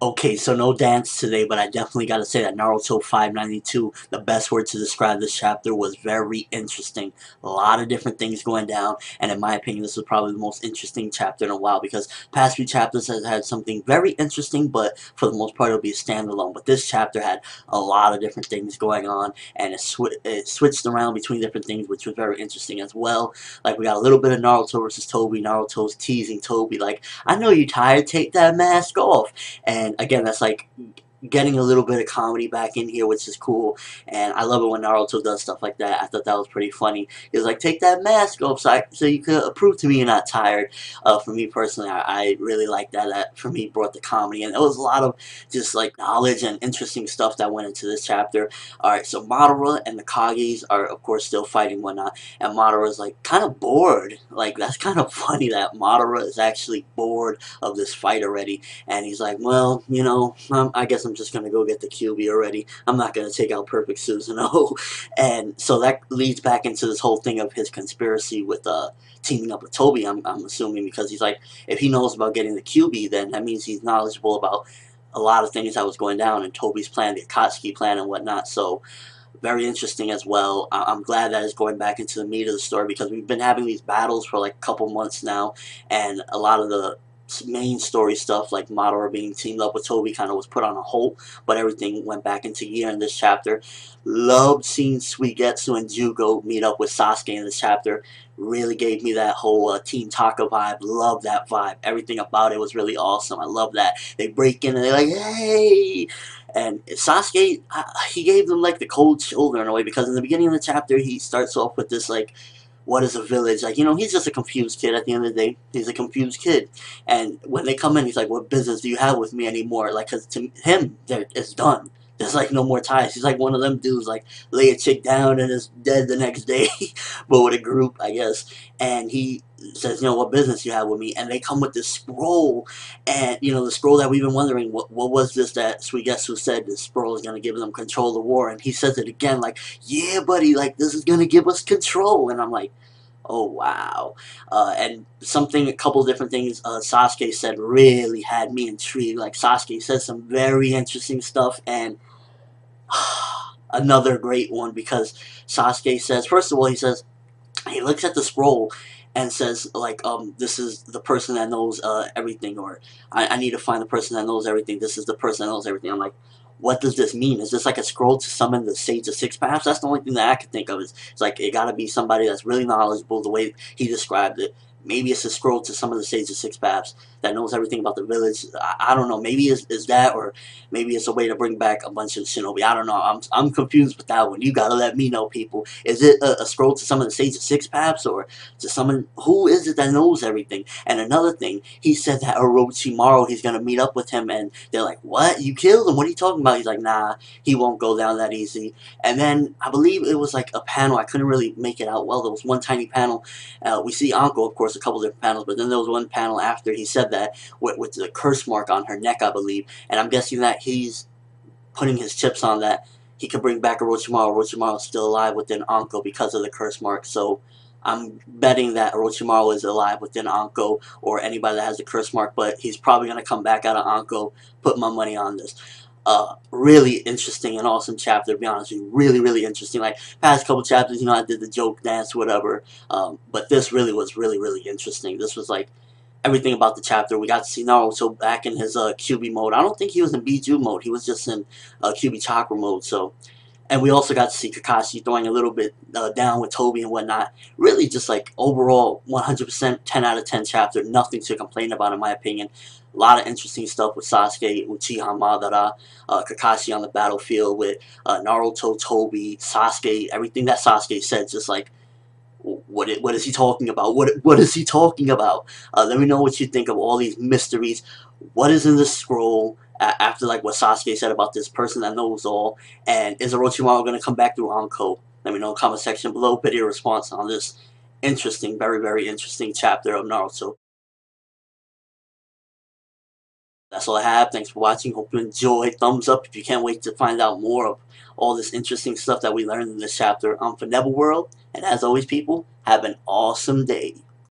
Okay, so no dance today, but I definitely gotta say that Naruto 592, the best word to describe this chapter, was very interesting. A lot of different things going down, and in my opinion, this was probably the most interesting chapter in a while, because past few chapters has had something very interesting, but for the most part, it'll be a standalone. But this chapter had a lot of different things going on, and it switched around between different things, which was very interesting as well. Like, we got a little bit of Naruto versus Tobi. Naruto's teasing Tobi, like, I know you're tired, take that mask off. And again, that's like getting a little bit of comedy back in here, which is cool. And I love it when Naruto does stuff like that. I thought that was pretty funny. He was like, take that mask off so you could prove to me you're not tired. For me personally, I really like that. That, for me, brought the comedy. And there was a lot of just, like, knowledge and interesting stuff that went into this chapter. Alright, so Madara and the Kages are, of course, still fighting and whatnot. And Madara's, like, kind of bored. Like, that's kind of funny that Madara is actually bored of this fight already. And he's like, well, you know, I guess I'm just going to go get the QB already. I'm not going to take out Perfect Susanoo. And so that leads back into this whole thing of his conspiracy with teaming up with Tobi, I'm assuming, because he's like, if he knows about getting the QB, then that means he's knowledgeable about a lot of things that was going down in Tobi's plan, the Akatsuki plan and whatnot. So very interesting as well. I'm glad that it's going back into the meat of the story, because we've been having these battles for like a couple months now, and a lot of the main story stuff like Madara being teamed up with Tobi kind of was put on a hold, but everything went back into gear in this chapter. Loved seeing Suigetsu and Jugo meet up with Sasuke in this chapter. Really gave me that whole Team Taka vibe. Love that vibe. Everything about it was really awesome. I love that. They break in and they're like, hey! And Sasuke, he gave them like the cold shoulder in a way, because in the beginning of the chapter he starts off with this like, what is a village? Like, you know, he's just a confused kid at the end of the day. He's a confused kid. And when they come in, he's like, what business do you have with me anymore? Like, because to him, it's done. There's like no more ties. He's like one of them dudes, like, lay a chick down and is dead the next day, but with a group, I guess. And he says, you know, what business you have with me? And they come with this scroll, and, you know, the scroll that we've been wondering, what was this that Suigetsu said, this scroll is going to give them control of the war? And he says it again, like, yeah, buddy, like, this is going to give us control. And I'm like, oh, wow. And a couple different things Sasuke said really had me intrigued. Like, Sasuke said some very interesting stuff, and another great one, because Sasuke says, first of all, he looks at the scroll and says, like, this is the person that knows everything, or I need to find the person that knows everything. This is the person that knows everything. I'm like, what does this mean? Is this like a scroll to summon the Sage of Six Paths? That's the only thing that I could think of. It's like, it gotta be somebody that's really knowledgeable, the way he described it. Maybe it's a scroll to summon the Sage of Six Paths that knows everything about the village. I don't know. Maybe is that, or maybe it's a way to bring back a bunch of shinobi. I don't know. I'm confused with that one. You gotta let me know, people. Is it a scroll to summon the Sage of Six Paths, or to summon, who is it that knows everything? And another thing, he said that Orochimaru, he's gonna meet up with him, and they're like, what? You killed him? What are you talking about? He's like, nah, he won't go down that easy. And then I believe it was like a panel. I couldn't really make it out well. There was one tiny panel. We see Anko, of course, a couple different panels, but then there was one panel after he said that with the curse mark on her neck, I believe. And I'm guessing that he's putting his chips on that he could bring back Orochimaru. Orochimaru's still alive within Anko because of the curse mark. So I'm betting that Orochimaru is alive within Anko, or anybody that has the curse mark, but he's probably going to come back out of Anko. Put my money on this. Really interesting and awesome chapter, to be honest with you. Really, really interesting. Like, past couple chapters, you know, I did the joke dance, whatever. But this really was really, really interesting. This was like everything about the chapter. We got to see Naruto back in his QB mode. I don't think he was in Biju mode. He was just in QB Chakra mode. So, and we also got to see Kakashi throwing a little bit down with Tobi and whatnot. Really just like overall 100% 10 out of 10 chapter. Nothing to complain about in my opinion. A lot of interesting stuff with Sasuke, Uchiha Madara, Kakashi on the battlefield with Naruto, Tobi, Sasuke. Everything that Sasuke said, just like, what is he talking about? What is he talking about? Let me know what you think of all these mysteries. What is in this scroll? After like what Sasuke said about this person that knows all, and is Orochimaru going to come back through Anko? Let me know in the comment section below. Put your response on this interesting, very, very interesting chapter of Naruto. That's all I have. Thanks for watching. Hope you enjoyed. Thumbs up if you can't wait to find out more of all this interesting stuff that we learned in this chapter. I'm ForneverWorld, and as always, people, have an awesome day.